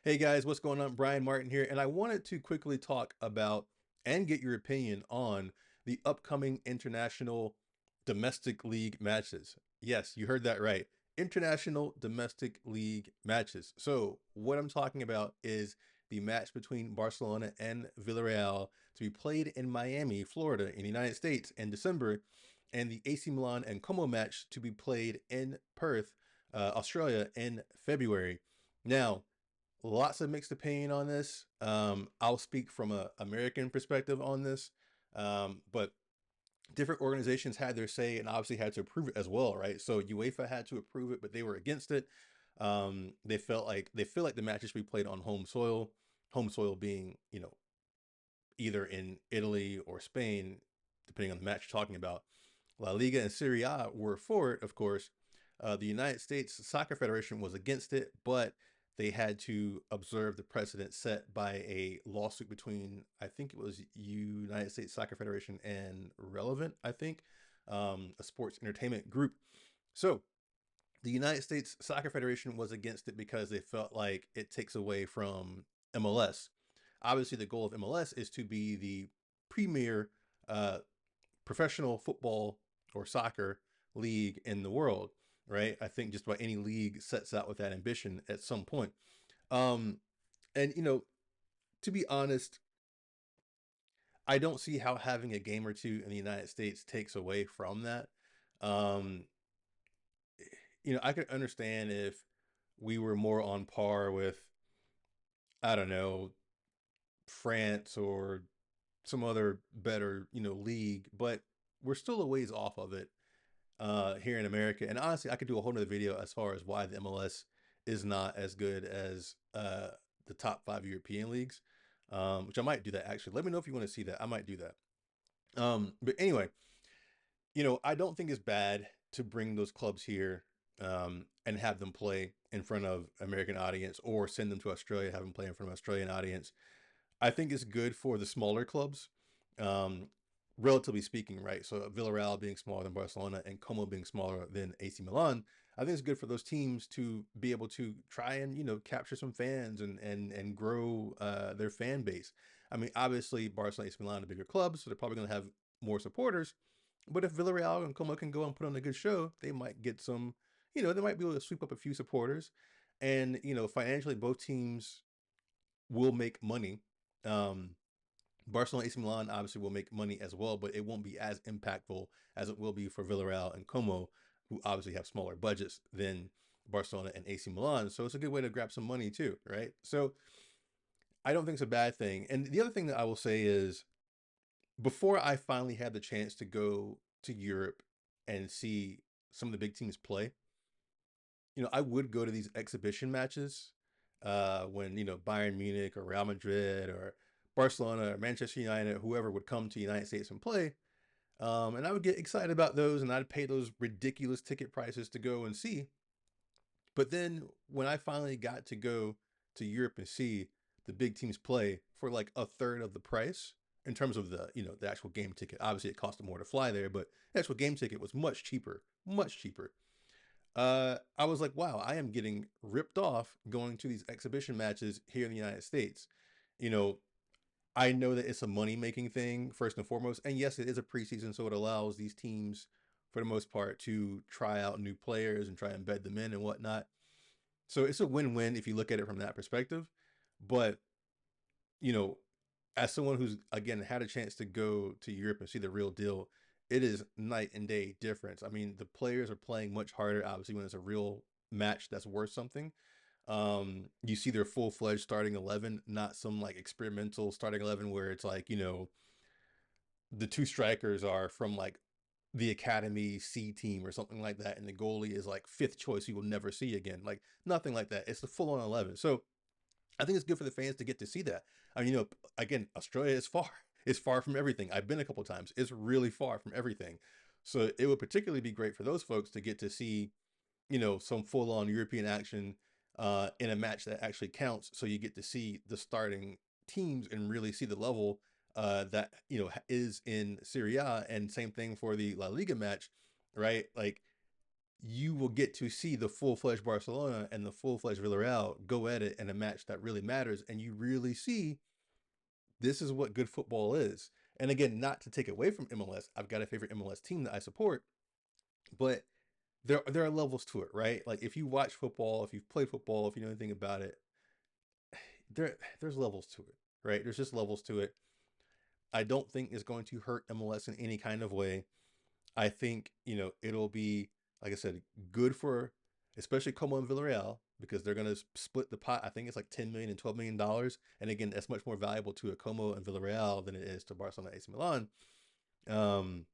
Hey guys, what's going on? Brian Martin here, and I wanted to quickly talk about and get your opinion on the upcoming international domestic league matches. Yes, you heard that right. International domestic league matches. So, what I'm talking about is the match between Barcelona and Villarreal to be played in Miami, Florida, in the United States in December, and the AC Milan and Como match to be played in Perth, Australia in February. Now, lots of mixed opinion on this. I'll speak from a American perspective on this, but different organizations had their say and obviously had to approve it as well, right? So UEFA had to approve it, but they were against it. They feel like the matches we played on home soil being either in Italy or Spain, depending on the match you're talking about. La Liga and Serie A were for it, of course. The United States Soccer Federation was against it, but they had to observe the precedent set by a lawsuit between, I think it was United States Soccer Federation and Relevant, I think, a sports entertainment group. So the United States Soccer Federation was against it because they felt like it takes away from MLS. Obviously, the goal of MLS is to be the premier uh, professional football or soccer league in the world, right? I think just about any league sets out with that ambition at some point. Um, and to be honest, I don't see how having a game or two in the United States takes away from that. Um, I could understand if we were more on par with, I don't know, France or some other better, league, but we're still a ways off of it here in America. And honestly, I could do a whole nother video as far as why the MLS is not as good as the top five European leagues, which I might do that actually. Let me know if you want to see that. I might do that. But anyway, I don't think it's bad to bring those clubs here and have them play in front of American audience or send them to Australia, have them play in front of Australian audience. I think it's good for the smaller clubs, um, relatively speaking, right? So Villarreal being smaller than Barcelona and Como being smaller than AC Milan, I think it's good for those teams to be able to try and capture some fans and grow their fan base. I mean, obviously Barcelona, AC Milan are bigger clubs, so they're probably going to have more supporters. But if Villarreal and Como can go and put on a good show, they might get some. They might be able to sweep up a few supporters, and financially, both teams will make money. Um, Barcelona AC Milan obviously will make money as well, but it won't be as impactful as it will be for Villarreal and Como, who obviously have smaller budgets than Barcelona and AC Milan. So it's a good way to grab some money too, right? So I don't think it's a bad thing. And the other thing that I will say is before I finally had the chance to go to Europe and see some of the big teams play, I would go to these exhibition matches when Bayern Munich or Real Madrid or Barcelona or Manchester United, whoever would come to the United States and play, and I would get excited about those, and I'd pay those ridiculous ticket prices to go and see. But then when I finally got to go to Europe and see the big teams play for like a third of the price in terms of the actual game ticket. Obviously, it cost more to fly there, but the actual game ticket was much cheaper, much cheaper. I was like, wow, I am getting ripped off going to these exhibition matches here in the United States. You know, I know that it's a money making thing first and foremost, and yes, it is a preseason, so it allows these teams, for the most part, to try out new players and try and embed them in and whatnot. So it's a win-win if you look at it from that perspective. But you know, as someone who's again had a chance to go to Europe and see the real deal, it is night and day difference. I mean, the players are playing much harder, obviously, when it's a real match that's worth something. You see their full-fledged starting 11, not some like experimental starting 11 where it's like, the two strikers are from like the academy C team or something like that, and the goalie is like fifth choice you will never see again. Like nothing like that. It's the full-on 11. So I think it's good for the fans to get to see that. I mean, again, Australia is far. It's far from everything. I've been a couple times. It's really far from everything. So it would particularly be great for those folks to get to see, some full-on European action in a match that actually counts. So you get to see the starting teams and really see the level that is in Serie A, and same thing for the La Liga match, right? Like you will get to see the full-fledged Barcelona and the full-fledged Villarreal go at it in a match that really matters, and you really see this is what good football is. And again, not to take away from MLS, I've got a favorite MLS team that I support, but there are levels to it, right? Like if you watch football, if you've played football, if you know anything about it, there's levels to it, right? There's just levels to it. I don't think it's going to hurt MLS in any kind of way. I think, it'll be, like I said, good for especially Como and Villarreal because they're going to split the pot. I think it's like 10 million and 12 million dollars. And again, that's much more valuable to a Como and Villarreal than it is to Barcelona AC Milan. Um,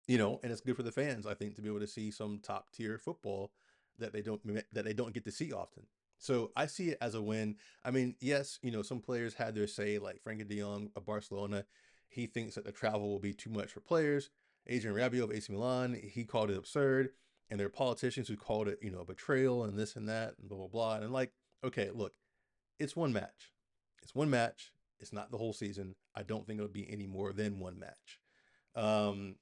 and it's good for the fans, I think, to be able to see some top tier football that they don't get to see often. So I see it as a win. I mean, yes, some players had their say, like Frankie De Jong of Barcelona. He thinks that the travel will be too much for players. Adrian Rabiot of AC Milan, he called it absurd. And there are politicians who called it, a betrayal and this and that and blah, blah, blah. And like, okay, look, it's one match. It's one match. It's not the whole season. I don't think it'll be any more than one match. Um,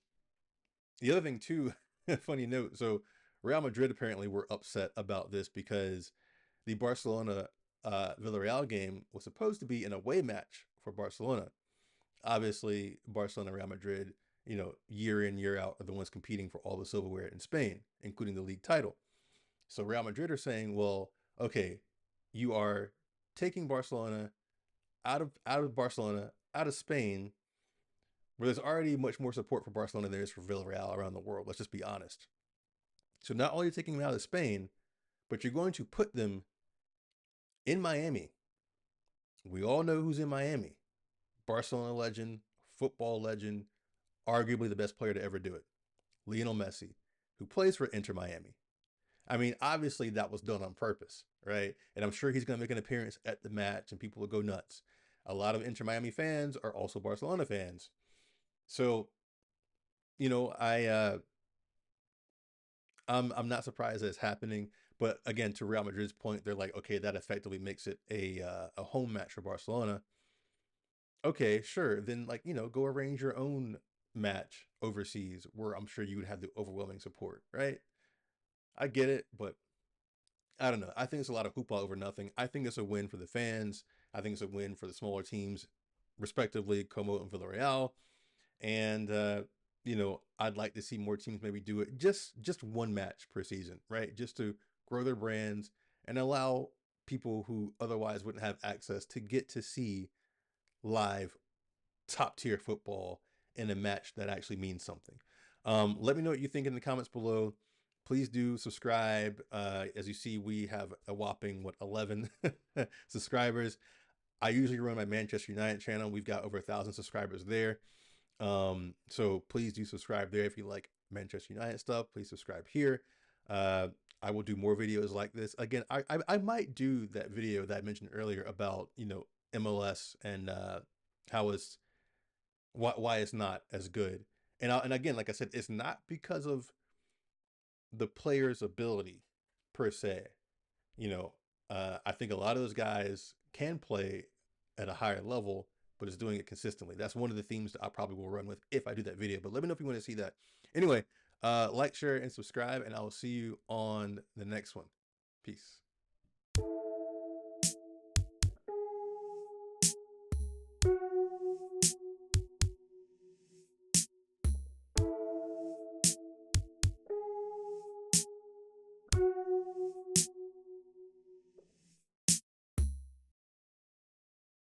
the other thing too, funny note. So Real Madrid apparently were upset about this because the Barcelona Villarreal game was supposed to be an away match for Barcelona. Obviously, Barcelona, Real Madrid, year in year out are the ones competing for all the silverware in Spain, including the league title. So Real Madrid are saying, well, okay, you are taking Barcelona out of Barcelona, out of Spain, where there's already much more support for Barcelona than there is for Villarreal around the world. Let's just be honest. So not only are you taking them out of Spain, but you're going to put them in Miami. We all know who's in Miami. Barcelona legend, football legend, arguably the best player to ever do it. Lionel Messi, who plays for Inter Miami. I mean, obviously that was done on purpose, right? And I'm sure he's going to make an appearance at the match and people will go nuts. A lot of Inter Miami fans are also Barcelona fans. So, you know, I uh I'm not surprised that it's happening, but again, to Real Madrid's point, they're like, okay, that effectively makes it a home match for Barcelona. Okay, sure. Then like, go arrange your own match overseas where I'm sure you would have the overwhelming support, right? I get it, but I don't know. I think it's a lot of hoopla over nothing. I think it's a win for the fans. I think it's a win for the smaller teams, respectively, Como and Villarreal. And I'd like to see more teams maybe do it just one match per season, right? Just to grow their brands and allow people who otherwise wouldn't have access to get to see live top tier football in a match that actually means something. Let me know what you think in the comments below. Please do subscribe. As you see, we have a whopping 11 subscribers. I usually run my Manchester United channel. We've got over 1,000 subscribers there. So please do subscribe there if you like Manchester United stuff. Please subscribe here. Uh, I will do more videos like this. Again, I might do that video that I mentioned earlier about MLS and how it's why it's not as good. And again, like I said, it's not because of the player's ability per se. I think a lot of those guys can play at a higher level, but is doing it consistently. That's one of the themes that I probably will run with if I do that video. But let me know if you want to see that. Anyway, like, share, and subscribe, and I will see you on the next one. Peace.